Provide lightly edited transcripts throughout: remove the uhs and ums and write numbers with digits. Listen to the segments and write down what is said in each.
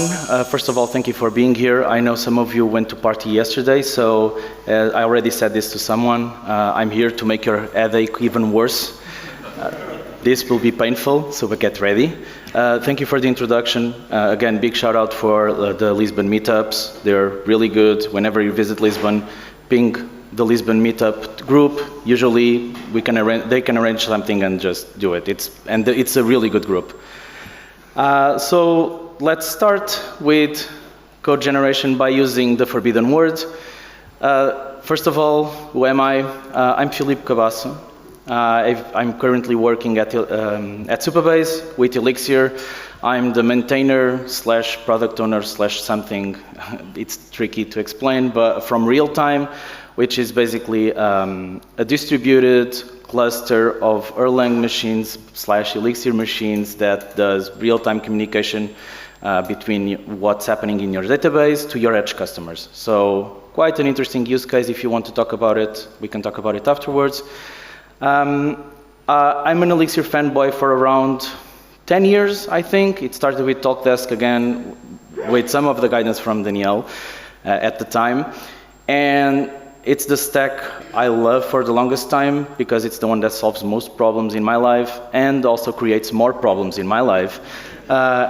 everyone. First of all, thank you for being here. I know some of you went to party yesterday, so I already said this to someone. I'm here to make your headache even worse. This will be painful, so get ready. Thank you for the introduction. Again, big shout out for the Lisbon meetups. They're really good. Whenever you visit Lisbon, ping the Lisbon meetup group. Usually they can arrange something and just do it. It's a really good group. So let's start with code generation by using the forbidden word. First of all, who am I? I'm Filipe Cabaço. I'm currently working at Supabase with Elixir. I'm the maintainer slash product owner slash something. It's tricky to explain, but from real-time, which is basically a distributed cluster of Erlang machines slash Elixir machines that does real-time communication between what's happening in your database to your edge customers. So quite an interesting use case. If you want to talk about it, we can talk about it afterwards. I'm an Elixir fanboy for around 10 years, I think. It started with TalkDesk again, with some of the guidance from Danielle at the time. And it's the stack I love for the longest time because it's the one that solves most problems in my life and also creates more problems in my life.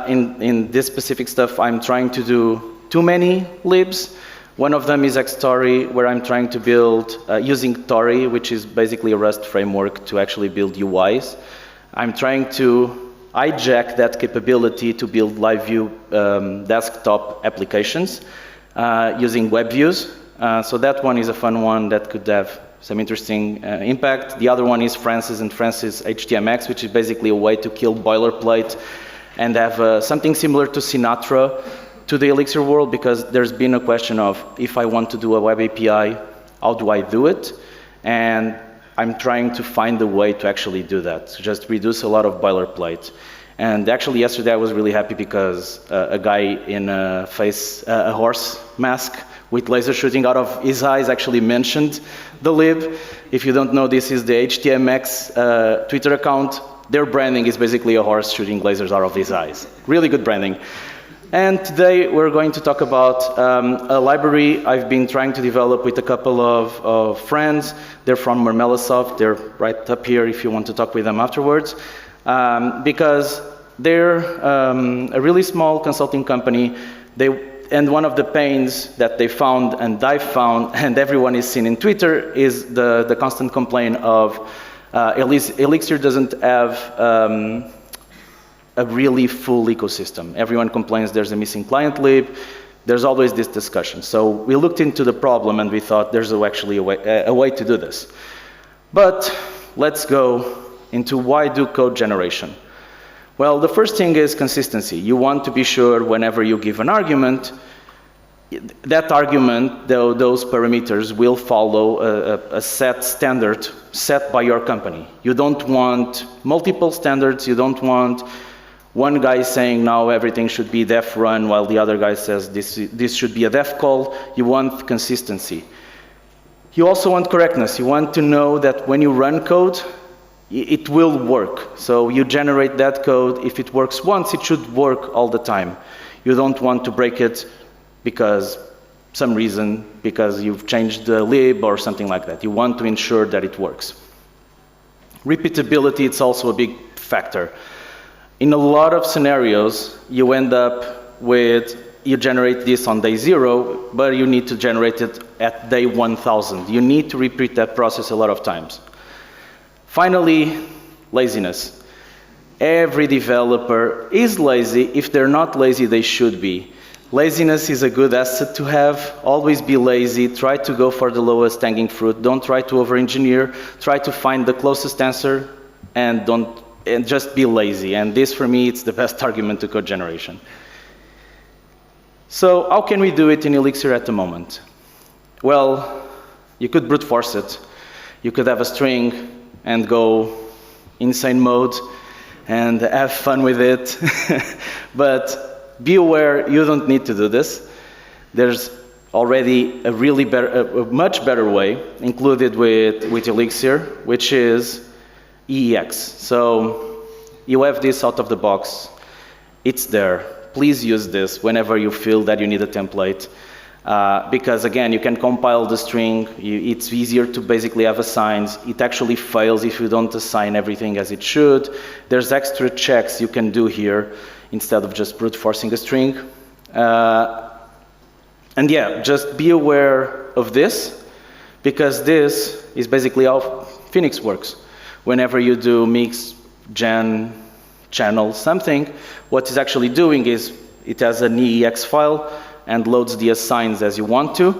In this specific stuff, I'm trying to do too many libs. One of them is Xtori, where I'm trying to build, using Tori, which is basically a Rust framework to actually build UIs. I'm trying to hijack that capability to build live view desktop applications using web views. So that one is a fun one that could have some interesting impact. The other one is Francis and Francis HTMX, which is basically a way to kill boilerplate and have something similar to Sinatra to the Elixir world, because there's been a question of, if I want to do a web API, how do I do it? And I'm trying to find a way to actually do that, to just reduce a lot of boilerplate. And actually yesterday I was really happy because a guy in a horse mask with laser shooting out of his eyes actually mentioned the lib. If you don't know, this is the HTMX Twitter account. Their branding is basically a horse shooting lasers out of his eyes. Really good branding. And today we're going to talk about a library I've been trying to develop with a couple of friends. They're from Mermelasoft. They're right up here if you want to talk with them afterwards. Because they're a really small consulting company. And one of the pains that they found, and I found, and everyone is seeing in Twitter, is the constant complaint of Elixir doesn't have a really full ecosystem. Everyone complains there's a missing client lib. There's always this discussion. So we looked into the problem and we thought there's actually a way to do this. But let's go into why do code generation. Well, the first thing is consistency. You want to be sure whenever you give an argument, that argument, those parameters will follow a set standard set by your company. You don't want multiple standards. You don't want one guy saying now everything should be def run while the other guy says this should be a def call. You want consistency. You also want correctness. You want to know that when you run code, it will work. So you generate that code. If it works once, it should work all the time. You don't want to break it because some reason, because you've changed the lib or something like that. You want to ensure that it works. Repeatability, it's also a big factor. In a lot of scenarios, you end up with, you generate this on day 0, but you need to generate it at day 1000. You need to repeat that process a lot of times. Finally, laziness. Every developer is lazy. If they're not lazy, they should be. Laziness is a good asset to have. Always be lazy. Try to go for the lowest hanging fruit. Don't try to over-engineer. Try to find the closest answer and just be lazy. And this, for me, it's the best argument to code generation. So how can we do it in Elixir at the moment? Well, you could brute force it. You could have a string and go insane mode and have fun with it. But be aware, you don't need to do this. There's already a much better way included with Elixir, which is EEX. So you have this out of the box. It's there. please use this whenever you feel that you need a template. Because again, you can compile the string, it's easier to basically have assigns. It actually fails if you don't assign everything as it should. There's extra checks you can do here instead of just brute forcing a string. And yeah, just be aware of this, because this is basically how Phoenix works. Whenever you do mix, gen, channel, something, what it's actually doing is it has an EEX file and loads the assigns as you want to.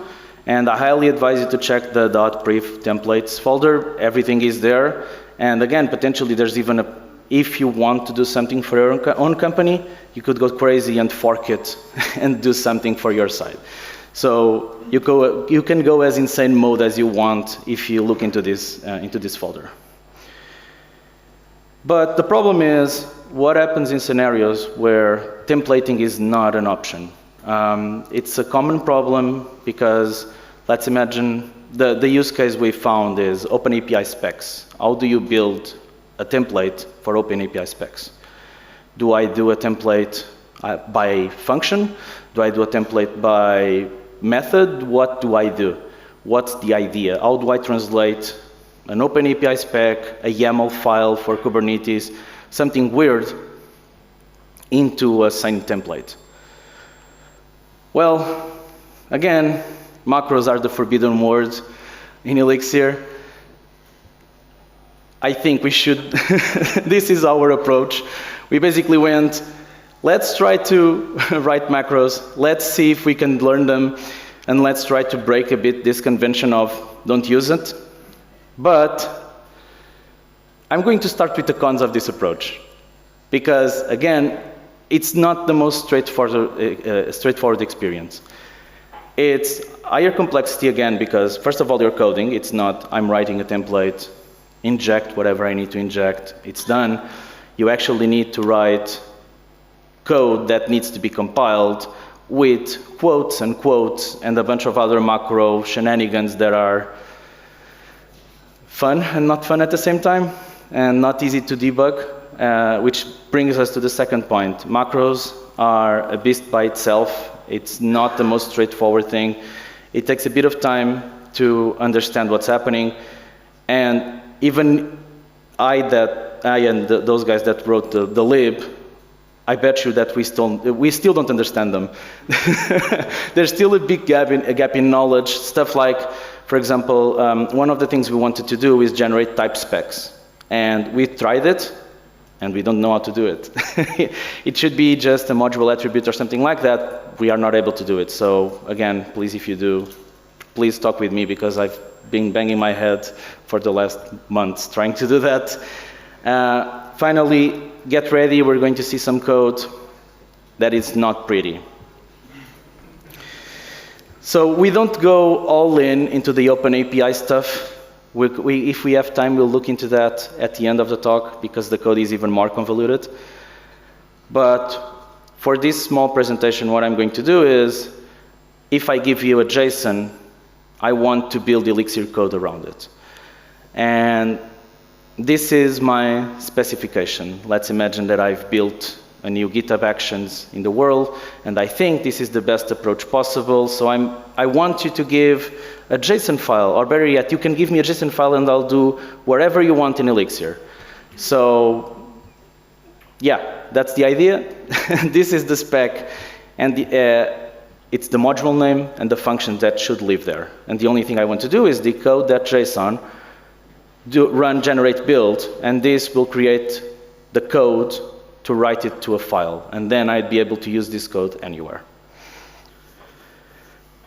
And I highly advise you to check the .pref templates folder. Everything is there. And again, potentially there's even if you want to do something for your own company, you could go crazy and fork it and do something for your side. So you can go as insane mode as you want if you look into this folder. But the problem is, what happens in scenarios where templating is not an option? It's a common problem because, let's imagine, the use case we found is OpenAPI specs. How do you build a template for OpenAPI specs? Do I do a template by function? Do I do a template by method? What do I do? What's the idea? How do I translate an OpenAPI spec, a YAML file for Kubernetes, something weird, into a signed template? Well, again, macros are the forbidden word in Elixir. I think we should, this is our approach. We basically went, let's try to write macros, let's see if we can learn them, and let's try to break a bit this convention of don't use it. But I'm going to start with the cons of this approach, because again, it's not the most straightforward experience. It's higher complexity again, because first of all, you're coding. It's not, I'm writing a template, inject whatever I need to inject, it's done. You actually need to write code that needs to be compiled with quotes and a bunch of other macro shenanigans that are fun and not fun at the same time, and not easy to debug, which brings us to the second point. Macros are a beast by itself. It's not the most straightforward thing. It takes a bit of time to understand what's happening, and even I and those guys that wrote the lib, I bet you that we still don't understand them. There's still a big gap in knowledge. Stuff like, for example, one of the things we wanted to do is generate type specs. And we tried it, and we don't know how to do it. It should be just a module attribute or something like that. We are not able to do it. So again, please, if you do, please talk with me, because I've been banging my head for the last months trying to do that. Finally, get ready. We're going to see some code that is not pretty. So we don't go all into the OpenAPI stuff. If we have time, we'll look into that at the end of the talk, because the code is even more convoluted. But for this small presentation, what I'm going to do is, if I give you a JSON, I want to build Elixir code around it. And this is my specification. Let's imagine that I've built a new GitHub Actions in the world, and I think this is the best approach possible. So I want you to give a JSON file, or better yet, you can give me a JSON file and I'll do wherever you want in Elixir. So yeah, that's the idea. This is the spec, and it's the module name and the function that should live there. And the only thing I want to do is decode that JSON, run generate build, and this will create the code to write it to a file. And then I'd be able to use this code anywhere.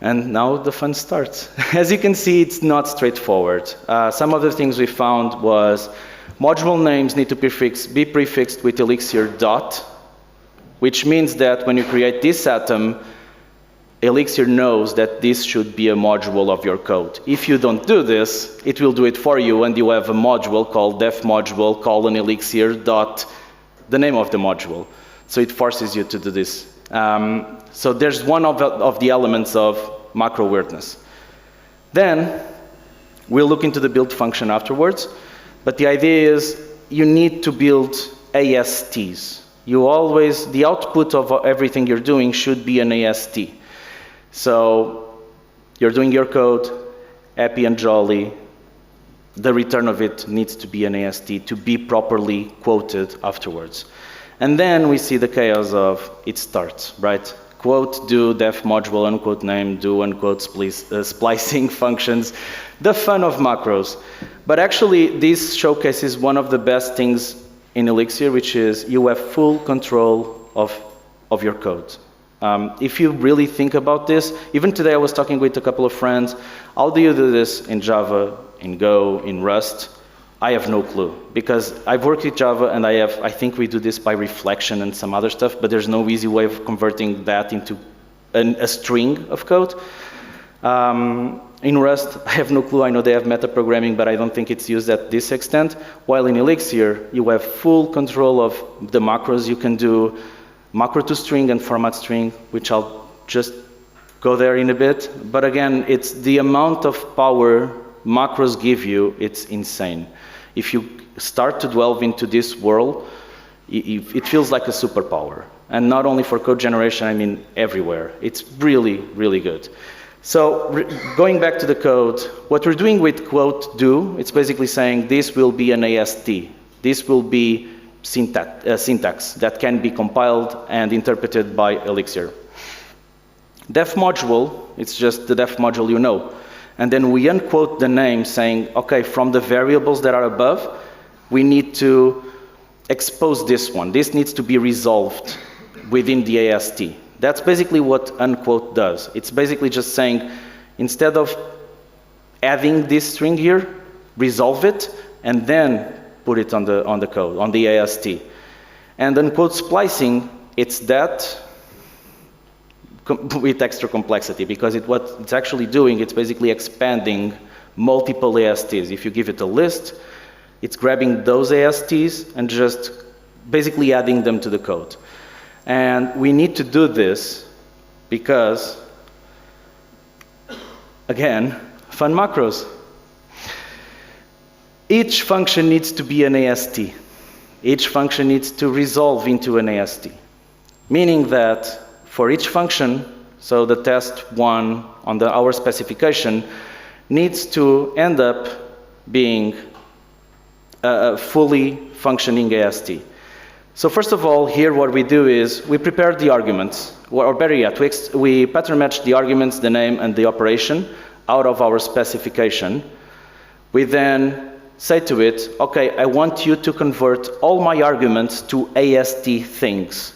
And now the fun starts. As you can see, it's not straightforward. Some of the things we found was module names need to be prefixed with Elixir dot, which means that when you create this atom, Elixir knows that this should be a module of your code. If you don't do this, it will do it for you, and you have a module called def module colon Elixir dot the name of the module. So it forces you to do this. So there's one of the elements of macro weirdness. Then we'll look into the build function afterwards, but the idea is you need to build ASTs. the output of everything you're doing should be an AST. So you're doing your code, happy and jolly. The return of it needs to be an AST to be properly quoted afterwards. And then we see the chaos of it starts, right? Quote, do, def module, unquote name, do, unquote splicing functions, the fun of macros. But actually, this showcases one of the best things in Elixir, which is you have full control of your code. If you really think about this, even today I was talking with a couple of friends, how do you do this in Java, in Go, in Rust? I have no clue, because I've worked with Java and I think we do this by reflection and some other stuff, but there's no easy way of converting that into a string of code. In Rust, I have no clue. I know they have metaprogramming, but I don't think it's used at this extent. While in Elixir, you have full control of the macros. You can do macro to string and format string, which I'll just go there in a bit. But again, it's the amount of power macros give you, it's insane. If you start to delve into this world, it feels like a superpower. And not only for code generation, I mean everywhere. It's really, really good. So going back to the code, what we're doing with quote do, it's basically saying this will be an AST. This will be syntax that can be compiled and interpreted by Elixir. Def module, it's just the def module you know. And then we unquote the name saying, okay, from the variables that are above, we need to expose this one. This needs to be resolved within the AST. That's basically what unquote does. It's basically just saying, instead of adding this string here, resolve it, and then put it on the code, on the AST. And unquote splicing, it's that with extra complexity, because what it's actually doing, it's basically expanding multiple ASTs. If you give it a list, it's grabbing those ASTs and just basically adding them to the code. And we need to do this because, again, fun macros. Each function needs to be an AST. Each function needs to resolve into an AST, meaning that for each function, so the test one on our specification needs to end up being a fully functioning AST. So first of all, here what we do is we prepare the arguments, or better yet, we pattern match the arguments, the name, and the operation out of our specification. We then say to it, okay, I want you to convert all my arguments to AST things.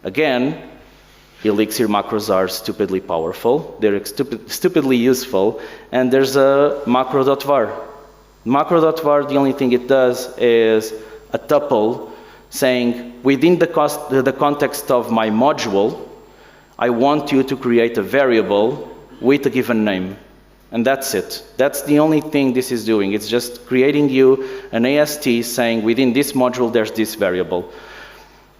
Again, Elixir macros are stupidly powerful, they're stupidly useful, and there's a macro.var. Macro.var, the only thing it does is a tuple saying, within the context of my module, I want you to create a variable with a given name. And that's it. That's the only thing this is doing. It's just creating you an AST saying, within this module, there's this variable.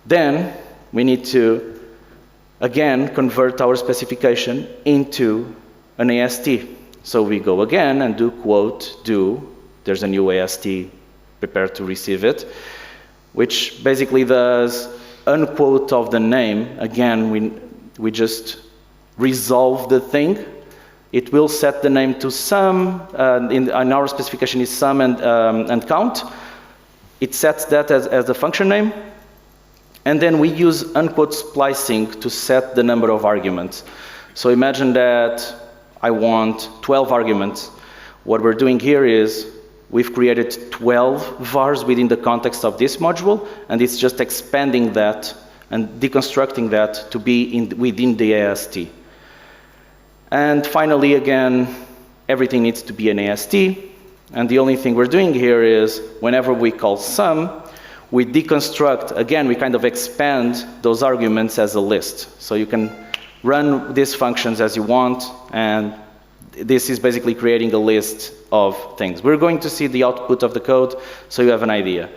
Then we need to again convert our specification into an AST. So we go again and do quote do. There's a new AST prepared to receive it, which basically does unquote of the name. Again, we just resolve the thing. It will set the name to sum, in our specification is sum and count. It sets that as a function name. And then we use unquote splicing to set the number of arguments. So imagine that I want 12 arguments. What we're doing here is we've created 12 vars within the context of this module, and it's just expanding that and deconstructing that to be within the AST. And finally, again, everything needs to be an AST. And the only thing we're doing here is whenever we call sum, we deconstruct, again, we kind of expand those arguments as a list. So you can run these functions as you want, and this is basically creating a list of things. We're going to see the output of the code, so you have an idea.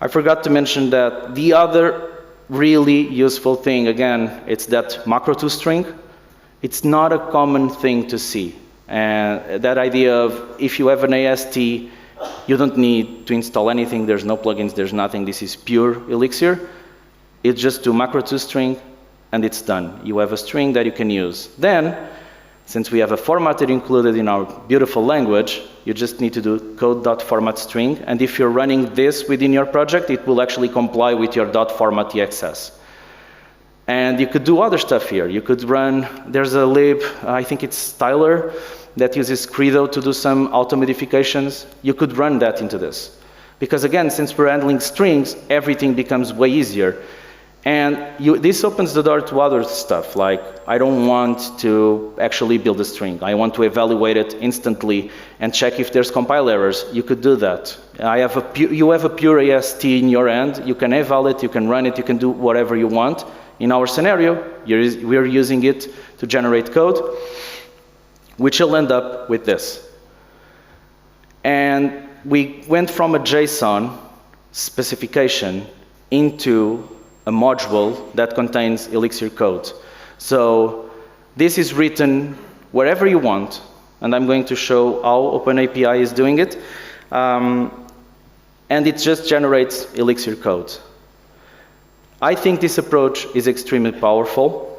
I forgot to mention that the other really useful thing, again, it's that macro to string. It's not a common thing to see. And that idea of if you have an AST, you don't need to install anything, there's no plugins, there's nothing, this is pure Elixir. It's just do macro toString, and it's done. You have a string that you can use. Then, since we have a formatter included in our beautiful language, you just need to do code.formatString, and if you're running this within your project, it will actually comply with your .format EXS. And you could do other stuff here. You could run, there's a lib, I think it's Tyler, that uses Credo to do some auto modifications. You could run that into this. Because again, since we're handling strings, everything becomes way easier. And this opens the door to other stuff, like I don't want to actually build a string. I want to evaluate it instantly and check if there's compile errors. You could do that. You have a pure AST in your end. You can eval it, you can run it, you can do whatever you want. In our scenario, we're using it to generate code, which will end up with this. And we went from a JSON specification into a module that contains Elixir code. So this is written wherever you want, and I'm going to show how OpenAPI is doing it. And it just generates Elixir code. I think this approach is extremely powerful.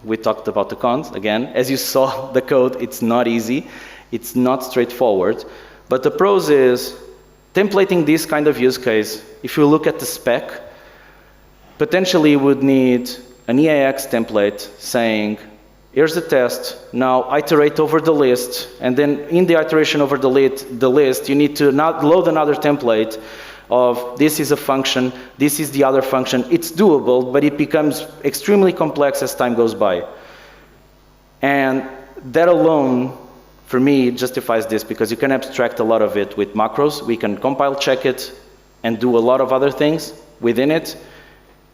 We talked about the cons again. As you saw, the code, it's not easy. It's not straightforward. But the pros is templating this kind of use case. If you look at the spec, potentially you would need an EAX template saying, here's the test, now iterate over the list, and then in the iteration over the list, you need to not load another template of this is a function, this is the other function. It's doable, but it becomes extremely complex as time goes by. And that alone, for me, justifies this, because you can abstract a lot of it with macros. We can compile check it and do a lot of other things within it.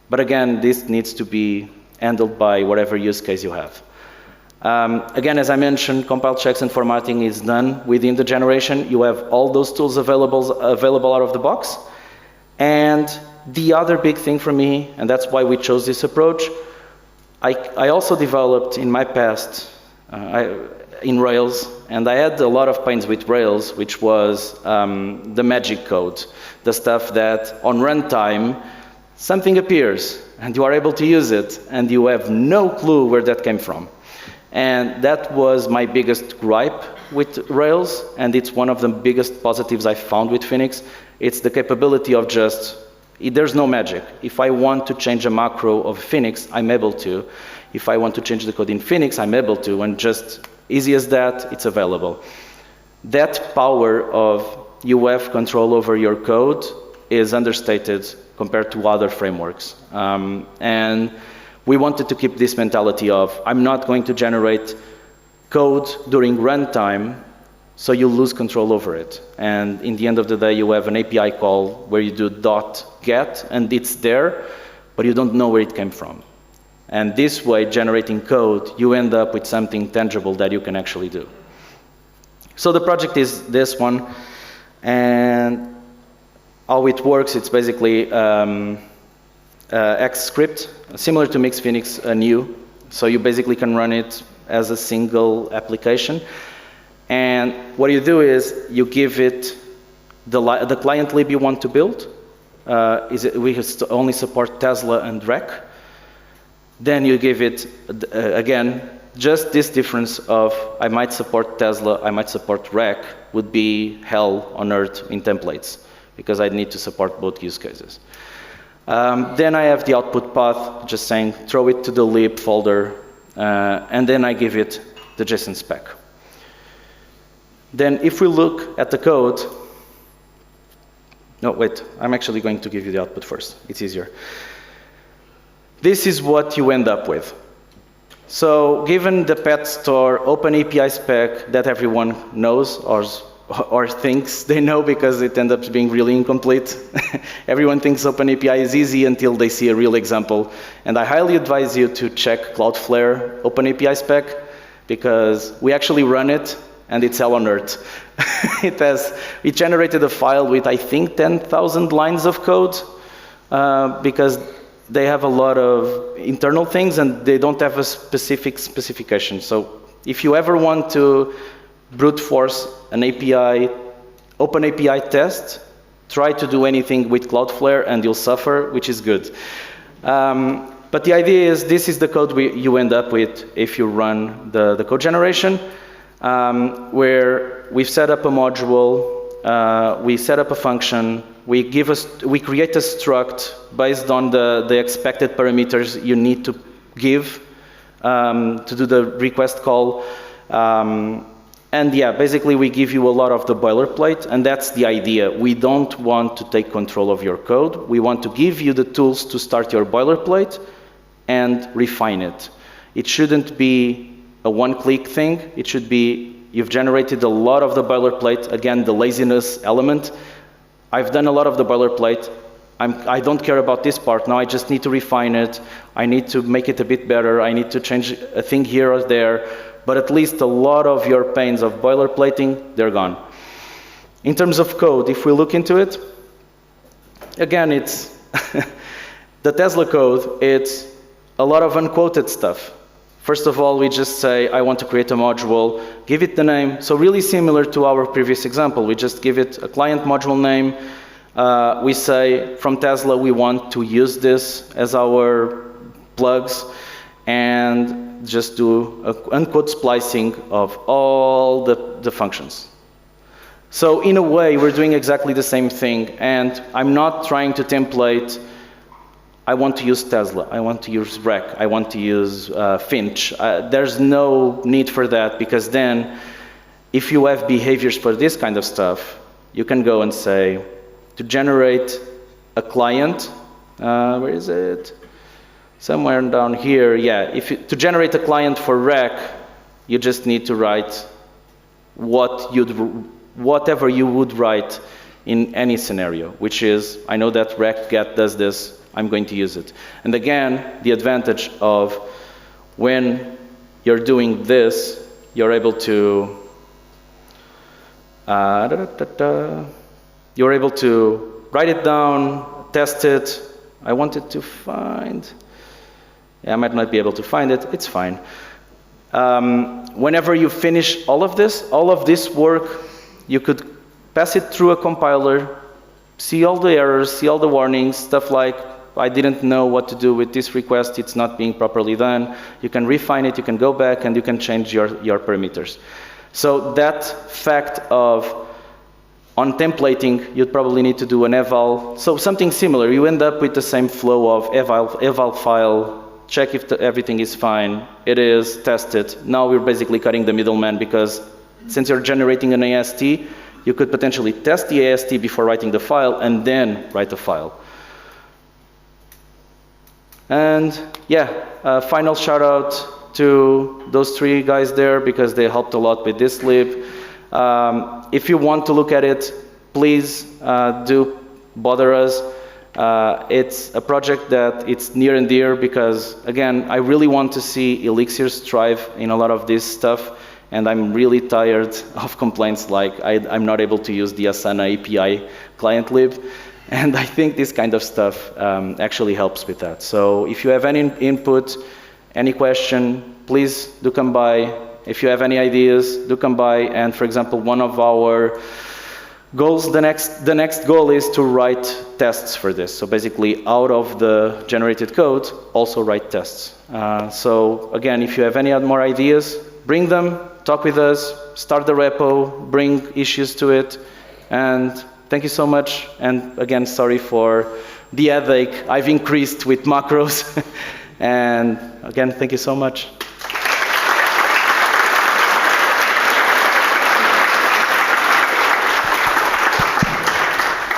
But again, this needs to be handled by whatever use case you have. Again, as I mentioned, compile checks and formatting is done within the generation. You have all those tools available out of the box. And the other big thing for me, and that's why we chose this approach, I also developed in my past in Rails, and I had a lot of pains with Rails, which was the magic code, the stuff that on runtime, something appears, and you are able to use it, and you have no clue where that came from. And that was my biggest gripe with Rails, and it's one of the biggest positives I found with Phoenix. It's the capability of just, there's no magic. If I want to change a macro of Phoenix, I'm able to. If I want to change the code in Phoenix, I'm able to, and just easy as that, it's available. That power of you have control over your code is understated compared to other frameworks. And we wanted to keep this mentality of, I'm not going to generate code during runtime, so you lose control over it. And in the end of the day, you have an API call where you do .get, and it's there, but you don't know where it came from. And this way, generating code, you end up with something tangible that you can actually do. So the project is this one, and how it works, it's basically X script, similar to Mix Phoenix new. So you basically can run it as a single application. And what you do is you give it the client lib you want to build. We only support Tesla and Rec. Then you give it, again, just this difference of I might support Tesla, I might support Rec would be hell on earth in templates, because I need to support both use cases. Then I have the output path, just saying throw it to the lib folder, and then I give it the JSON spec. Then if we look at the code, no, wait, I'm actually going to give you the output first. It's easier. This is what you end up with. So given the pet store OpenAPI spec that everyone knows or thinks they know, because it ends up being really incomplete. Everyone thinks OpenAPI is easy until they see a real example. And I highly advise you to check Cloudflare OpenAPI spec, because we actually run it, and it's hell on earth. It generated a file with, I think, 10,000 lines of code, because they have a lot of internal things, and they don't have a specific specification. So if you ever want to brute force an API, OpenAPI test, try to do anything with Cloudflare, and you'll suffer, which is good. But the idea is this is the code you end up with if you run the code generation, where we've set up a module, we set up a function, we create a struct based on the expected parameters you need to give to do the request call. And yeah, basically we give you a lot of the boilerplate, and that's the idea. We don't want to take control of your code. We want to give you the tools to start your boilerplate and refine it. It shouldn't be a one-click thing. It should be, you've generated a lot of the boilerplate. Again, the laziness element. I've done a lot of the boilerplate. I don't care about this part. Now I just need to refine it. I need to make it a bit better. I need to change a thing here or there. But at least a lot of your pains of boilerplating, they're gone. In terms of code, if we look into it, again, it's the Tesla code, it's a lot of unquoted stuff. First of all, we just say, I want to create a module, give it the name. So really similar to our previous example, we just give it a client module name. We say, from Tesla, we want to use this as our plugs, and just do unquote splicing of all the functions. So in a way, we're doing exactly the same thing, and I'm not trying to template, I want to use Tesla, I want to use Rec, I want to use Finch. There's no need for that, because then, if you have behaviors for this kind of stuff, you can go and say, to generate a client, where is it? Somewhere down here, yeah. To generate a client for Rec, you just need to write whatever you would write in any scenario, which is, I know that Rec get does this, I'm going to use it. And again, the advantage of when you're doing this, you're able to you're able to write it down, test it. I wanted to find. I might not be able to find it, it's fine. Whenever you finish all of this work, you could pass it through a compiler, see all the errors, see all the warnings, stuff like, I didn't know what to do with this request, it's not being properly done. You can refine it, you can go back, and you can change your parameters. So that fact of, on templating, you'd probably need to do an eval. So something similar, you end up with the same flow of eval file, check if everything is fine. It is, test it. Now we're basically cutting the middleman, because since you're generating an AST, you could potentially test the AST before writing the file, and then write the file. And yeah, final shout out to those three guys there, because they helped a lot with this lib. If you want to look at it, please do bother us. It's a project that it's near and dear, because again, I really want to see Elixirs thrive in a lot of this stuff, and I'm really tired of complaints like I'm not able to use the Asana API client lib, and I think this kind of stuff actually helps with that. So if you have any input, any question, please do come by. If you have any ideas, do come by. And for example, one of our goals, the next goal is to write tests for this. So basically, out of the generated code, also write tests. So again, if you have any more ideas, bring them, talk with us, start the repo, bring issues to it. And thank you so much. And again, sorry for the headache I've increased with macros. And again, thank you so much.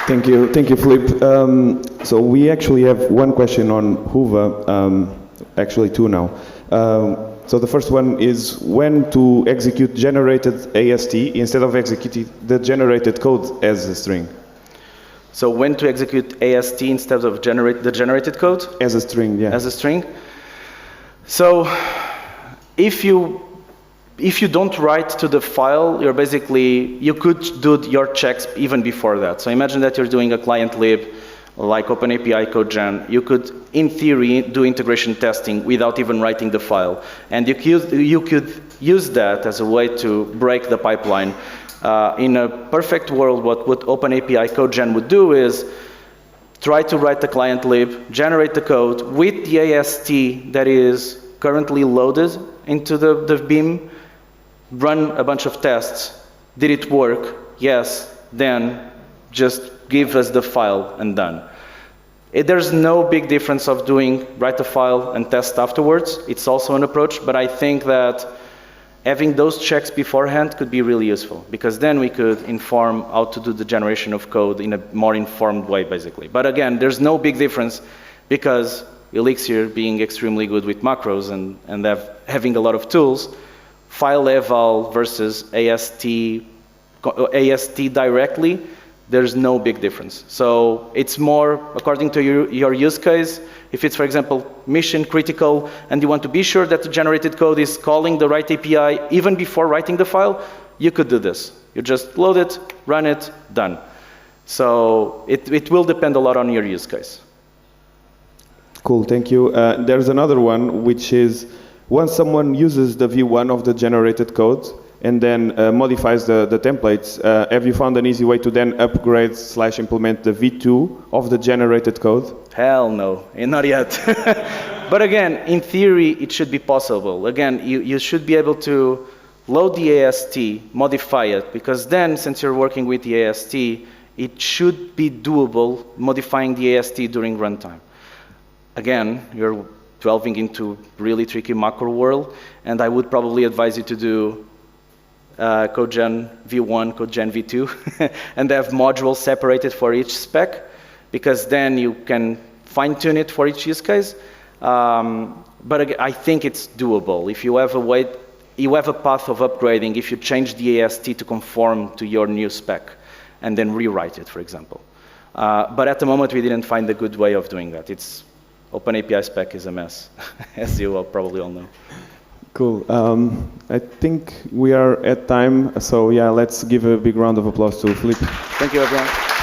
Thank you, Filipe. So we actually have one question on Huva, actually two now. So the first one is when to execute generated AST instead of executing the generated code as a string. So when to execute AST instead of the generated code? As a string, yeah. As a string. So if you don't write to the file, you could do your checks even before that. So imagine that you're doing a client lib, like OpenAPI CodeGen. You could, in theory, do integration testing without even writing the file. And you could use that as a way to break the pipeline. In a perfect world, what OpenAPI CodeGen would do is try to write the client lib, generate the code with the AST that is currently loaded into the beam, run a bunch of tests. Did it work? Yes. Then just give us the file and done. There's no big difference of write the file and test afterwards. It's also an approach, but I think that having those checks beforehand could be really useful, because then we could inform how to do the generation of code in a more informed way, basically. But again, there's no big difference, because Elixir, being extremely good with macros and having a lot of tools, file eval versus AST directly, there's no big difference. So it's more according to your use case. If it's, for example, mission critical, and you want to be sure that the generated code is calling the right API even before writing the file, you could do this. You just load it, run it, done. So it will depend a lot on your use case. Cool, thank you. There's another one, which is once someone uses the V1 of the generated code and then modifies the templates, have you found an easy way to then upgrade/implement the V2 of the generated code? Hell no, not yet. But again, in theory, it should be possible. Again, you should be able to load the AST, modify it, because then, since you're working with the AST, it should be doable modifying the AST during runtime. Again, you're delving into really tricky macro world, and I would probably advise you to do CodeGen V1, CodeGen V2, and have modules separated for each spec, because then you can fine-tune it for each use case. But again, I think it's doable. If you have a way, you have a path of upgrading if you change the AST to conform to your new spec, and then rewrite it, for example. But at the moment, we didn't find a good way of doing that. OpenAPI spec is a mess, as you probably all know. Cool. I think we are at time, so yeah, let's give a big round of applause to Filipe. Thank you, everyone.